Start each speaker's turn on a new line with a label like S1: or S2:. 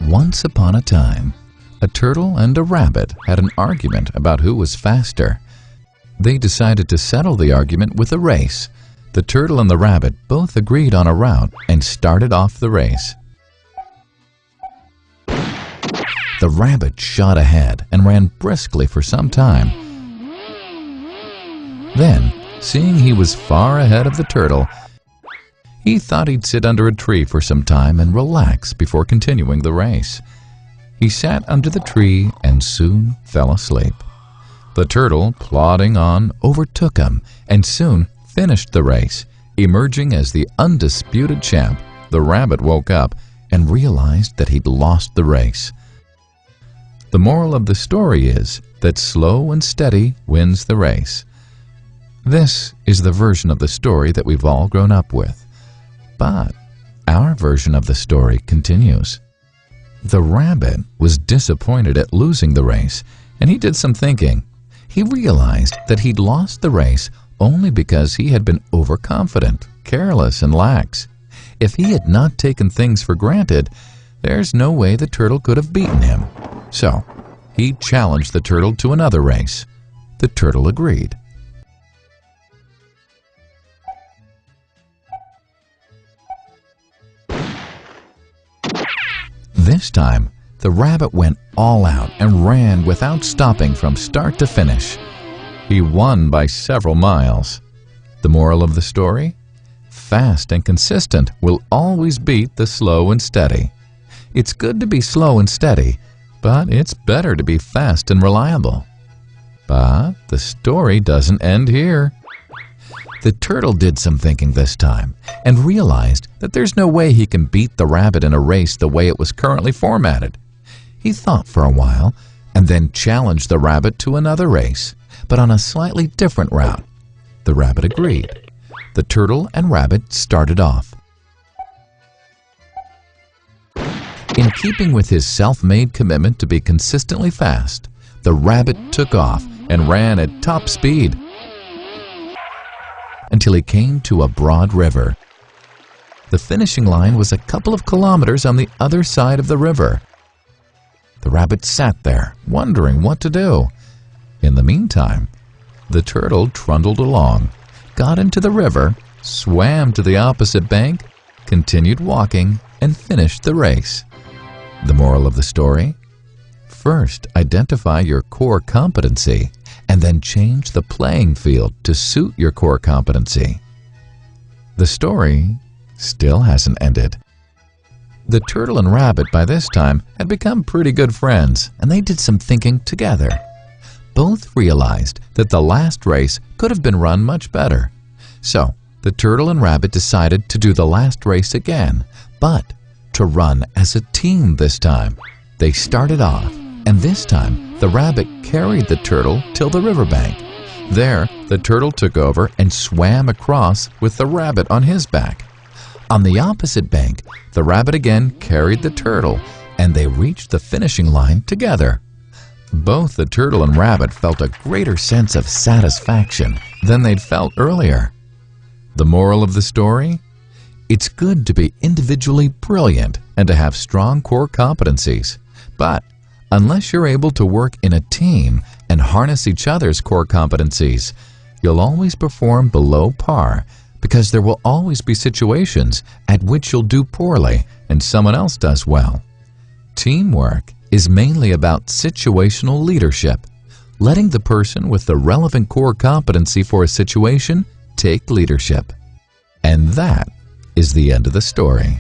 S1: Once upon a time, a turtle and a rabbit had an argument about who was faster. They decided to settle the argument with a race. The turtle and the rabbit both agreed on a route and started off the race. The rabbit shot ahead and ran briskly for some time. Then, seeing he was far ahead of the turtle, he thought he'd sit under a tree for some time and relax before continuing the race. He sat under the tree and soon fell asleep. The turtle, plodding on, overtook him and soon finished the race. Emerging as the undisputed champ, the rabbit woke up and realized that he'd lost the race. The moral of the story is that slow and steady wins the race. This is the version of the story that we've all grown up with. But our version of the story continues. The rabbit was disappointed at losing the race, and he did some thinking. He realized that he'd lost the race only because he had been overconfident, careless, and lax. If he had not taken things for granted, there's no way the turtle could have beaten him. So, he challenged the turtle to another race. The turtle agreed. This time, the rabbit went all out and ran without stopping from start to finish. He won by several miles. The moral of the story? Fast and consistent will always beat the slow and steady. It's good to be slow and steady, but it's better to be fast and reliable. But the story doesn't end here. The turtle did some thinking this time and realized that there's no way he can beat the rabbit in a race the way it was currently formatted. He thought for a while and then challenged the rabbit to another race, but on a slightly different route. The rabbit agreed. The turtle and rabbit started off. In keeping with his self-made commitment to be consistently fast, the rabbit took off and ran at top speed until he came to a broad river. The finishing line was a couple of kilometers on the other side of the river. The rabbit sat there, wondering what to do. In the meantime, the turtle trundled along, got into the river, swam to the opposite bank, continued walking, and finished the race. The moral of the story? First, identify your core competency, and then change the playing field to suit your core competency. The story still hasn't ended. The turtle and rabbit by this time had become pretty good friends, and they did some thinking together. Both realized that the last race could have been run much better. So, the turtle and rabbit decided to do the last race again, but to run as a team this time. They started off, and this time the rabbit carried the turtle till the riverbank. There, the turtle took over and swam across with the rabbit on his back. On the opposite bank, the rabbit again carried the turtle, and they reached the finishing line together. Both the turtle and rabbit felt a greater sense of satisfaction than they'd felt earlier. The moral of the story? It's good to be individually brilliant and to have strong core competencies. But unless you're able to work in a team and harness each other's core competencies, you'll always perform below par, because there will always be situations at which you'll do poorly and someone else does well. Teamwork is mainly about situational leadership, letting the person with the relevant core competency for a situation take leadership. And that is the end of the story.